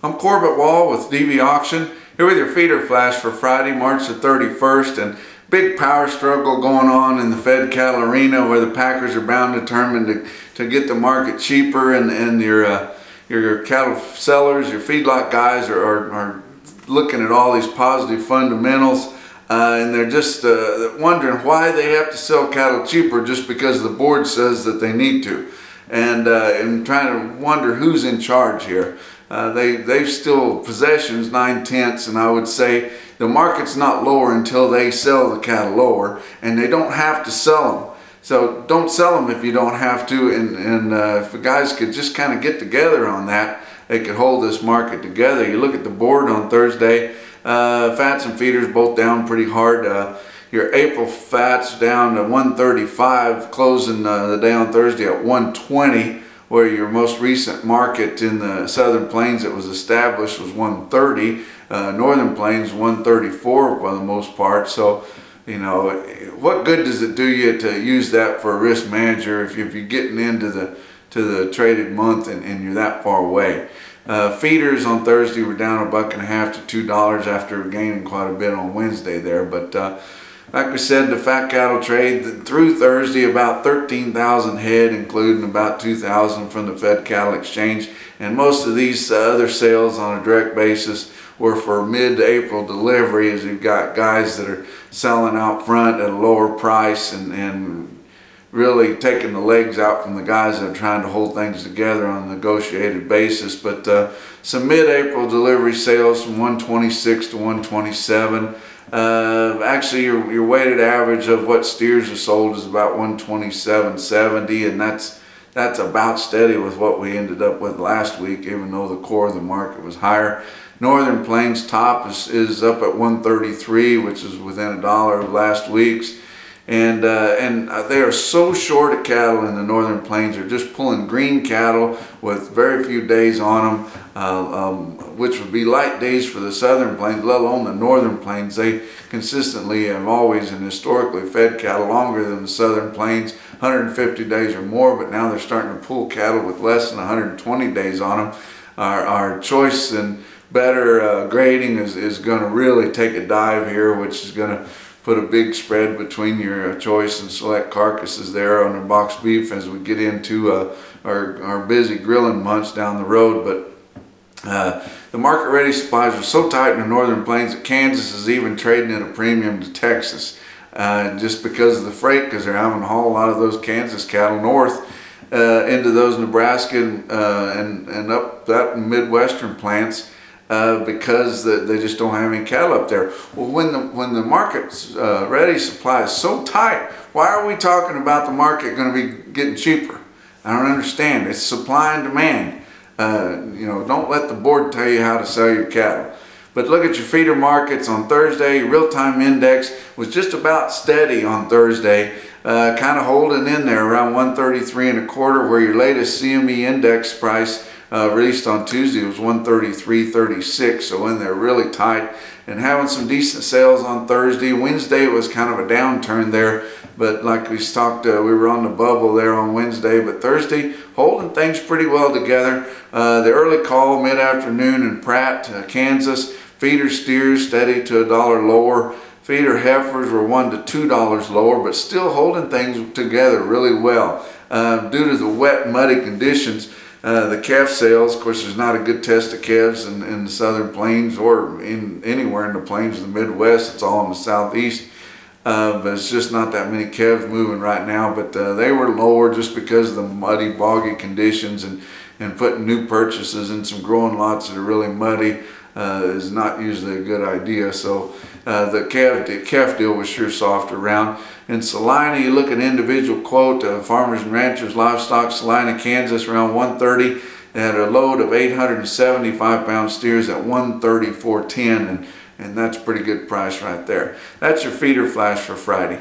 I'm Corbett Wall with DV Auction, here with your feeder flash for Friday, March the 31st, and big power struggle going on in the fed cattle arena where the packers are bound determined to get the market cheaper, and your cattle sellers, your feedlot guys are looking at all these positive fundamentals, and they're just wondering why they have to sell cattle cheaper just because the board says that they need to, and trying to wonder who's in charge here. They've still possessions 9/10, and I would say the market's not lower until they sell the cattle lower, and they don't have to sell them. So don't sell them if you don't have to, and if the guys could just kind of get together on that, they could hold this market together. You look at the board on Thursday, fats and feeders both down pretty hard. Your April fats down to 135, closing the day on Thursday at 120, where your most recent market in the Southern Plains that was established was 130. Northern Plains 134 for the most part. So, you know, what good does it do you to use that for a risk manager if you're getting into the traded month and you're that far away? Feeders on Thursday were down $1.50 to $2 after gaining quite a bit on Wednesday there, but like we said, the fat cattle trade through Thursday, about 13,000 head, including about 2,000 from the Fed Cattle Exchange. And most of these other sales on a direct basis were for mid-April delivery, as you've got guys that are selling out front at a lower price and really taking the legs out from the guys that are trying to hold things together on a negotiated basis. But some mid-April delivery sales from 126 to 127. Actually, your weighted average of what steers are sold is about 127.70, and that's about steady with what we ended up with last week, even though the core of the market was higher. Northern Plains top is up at 133, which is within $1 of last week's, and they are so short of cattle in the Northern Plains. They're just pulling green cattle with very few days on them, which would be light days for the Southern Plains, let alone the Northern Plains. They consistently have always and historically fed cattle longer than the Southern Plains, 150 days or more, but now they're starting to pull cattle with less than 120 days on them. Our choice and better grading is going to really take a dive here, which is going to put a big spread between your choice and select carcasses there on the boxed beef as we get into our busy grilling months down the road. But the market ready supplies are so tight in the Northern Plains that Kansas is even trading at a premium to Texas, just because of the freight, because they're having to haul a lot of those Kansas cattle north into those Nebraska and up that Midwestern plants, because they just don't have any cattle up there. Well, when the market's ready supply is so tight, why are we talking about the market going to be getting cheaper? I don't understand. It's supply and demand. You know, don't let the board tell you how to sell your cattle. But look at your feeder markets on Thursday. Real-time index was just about steady on Thursday, kind of holding in there around 133.25, where your latest CME index price released on Tuesday was 133.36, so in there really tight and having some decent sales on Thursday. Wednesday it was kind of a downturn there, but like we talked, we were on the bubble there on Wednesday, but Thursday holding things pretty well together. The early call mid-afternoon in Pratt, Kansas, feeder steers steady to $1 lower. Feeder heifers were $1 to $2 lower, but still holding things together really well. Due to the wet, muddy conditions, the calf sales, of course, there's not a good test of calves in the Southern Plains or anywhere in the plains of the Midwest. It's all in the Southeast. But it's just not that many calves moving right now. But they were lower just because of the muddy, boggy conditions, and putting new purchases in some growing lots that are really muddy is not usually a good idea. So the calf deal was sure soft around. In Salina, you look at individual quote, Farmers and Ranchers Livestock, Salina, Kansas, around 130. They had a load of 875-pound steers at 134.10, and that's a pretty good price right there. That's your feeder flash for Friday.